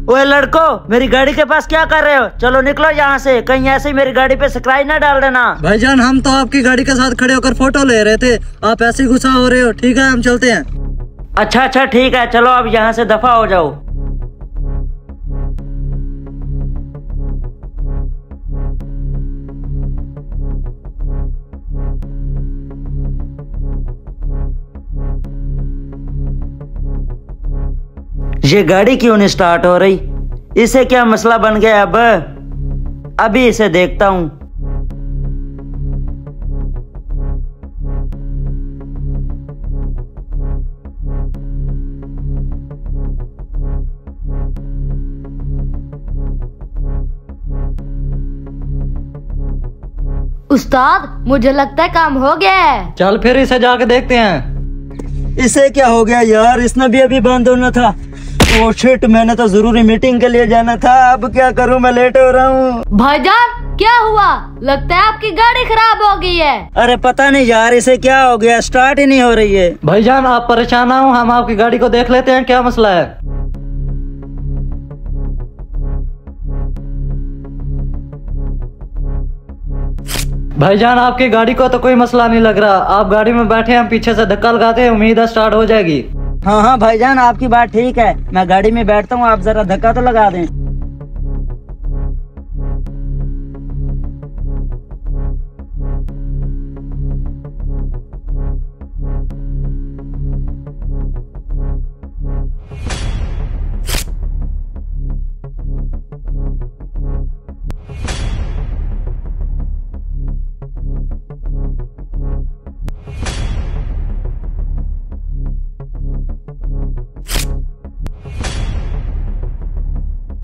ओए लड़को, मेरी गाड़ी के पास क्या कर रहे हो? चलो निकलो यहाँ से, कहीं ऐसे ही मेरी गाड़ी पे स्क्रैच ना डाल देना। भाईजान हम तो आपकी गाड़ी के साथ खड़े होकर फोटो ले रहे थे, आप ऐसे ही गुस्सा हो रहे हो। ठीक है हम चलते हैं। अच्छा ठीक है, चलो अब यहाँ से दफा हो जाओ। ये गाड़ी क्यों नहीं स्टार्ट हो रही? इसे क्या मसला बन गया? अब अभी इसे देखता हूँ। उस्ताद मुझे लगता है काम हो गया है। चल फिर इसे जाके देखते हैं। इसे क्या हो गया यार? इसने भी अभी बंद होना था। ओह शिट, मैंने तो जरूरी मीटिंग के लिए जाना था। अब क्या करूं, मैं लेट हो रहा हूँ। भाईजान क्या हुआ? लगता है आपकी गाड़ी खराब हो गई है। अरे पता नहीं यार, इसे क्या हो गया, स्टार्ट ही नहीं हो रही है। भाईजान आप परेशान ना हो, हम आपकी गाड़ी को देख लेते हैं क्या मसला है। भाईजान आपकी गाड़ी को तो कोई मसला नहीं लग रहा, आप गाड़ी में बैठे, हम पीछे से धक्का लगाते हैं, उम्मीद है स्टार्ट हो जाएगी। हाँ भाईजान आपकी बात ठीक है, मैं गाड़ी में बैठता हूँ, आप जरा धक्का तो लगा दें।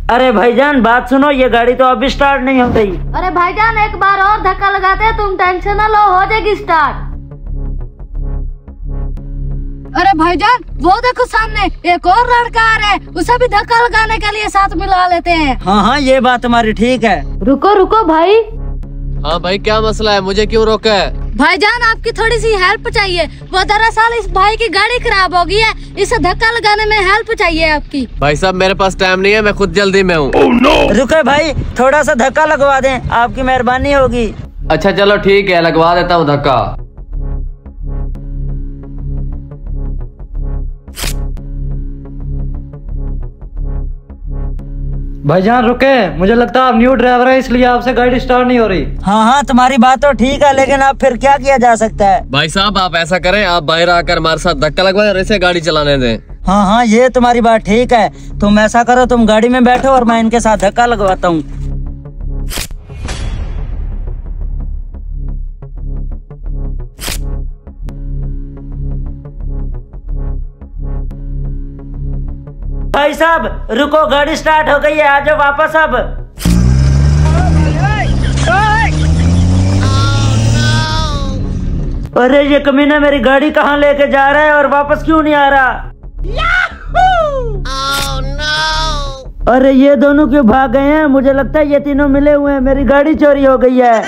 अरे भाईजान बात सुनो, ये गाड़ी तो अभी स्टार्ट नहीं हो रही। अरे भाईजान एक बार और धक्का लगाते हैं, तुम टेंशन ना लो, हो जाएगी स्टार्ट। अरे भाईजान वो देखो सामने एक और लड़का आ रहा है, उसे भी धक्का लगाने के लिए साथ मिला लेते हैं। हाँ ये बात तुम्हारी ठीक है। रुको भाई। हाँ भाई क्या मसला है, मुझे क्यों रोका है? भाईजान आपकी थोड़ी सी हेल्प चाहिए। वो दरअसल इस भाई की गाड़ी खराब हो गई है, इसे धक्का लगाने में हेल्प चाहिए आपकी। भाई साहब मेरे पास टाइम नहीं है, मैं खुद जल्दी में हूँ। रुको भाई, थोड़ा सा धक्का लगवा दें, आपकी मेहरबानी होगी। अच्छा चलो ठीक है, लगवा देता हूँ धक्का। भाईजान रुके, मुझे लगता है आप न्यू ड्राइवर है इसलिए आपसे गाड़ी स्टार्ट नहीं हो रही। हाँ तुम्हारी बात तो ठीक है, लेकिन अब फिर क्या किया जा सकता है? भाई साहब आप ऐसा करें, आप बाहर आकर हमारे साथ धक्का लगवाएं और इसे गाड़ी चलाने दें। हाँ ये तुम्हारी बात ठीक है, तुम ऐसा करो, तुम गाड़ी में बैठो और मैं इनके साथ धक्का लगवाता हूँ। भाई साहब रुको, गाड़ी स्टार्ट हो गई है, आ जाओ वापस अब। अरे ये कमीना मेरी गाड़ी कहाँ लेके जा रहा है और वापस क्यों नहीं आ रहा? अरे ये दोनों क्यों भाग गए हैं? मुझे लगता है ये तीनों मिले हुए हैं, मेरी गाड़ी चोरी हो गई है।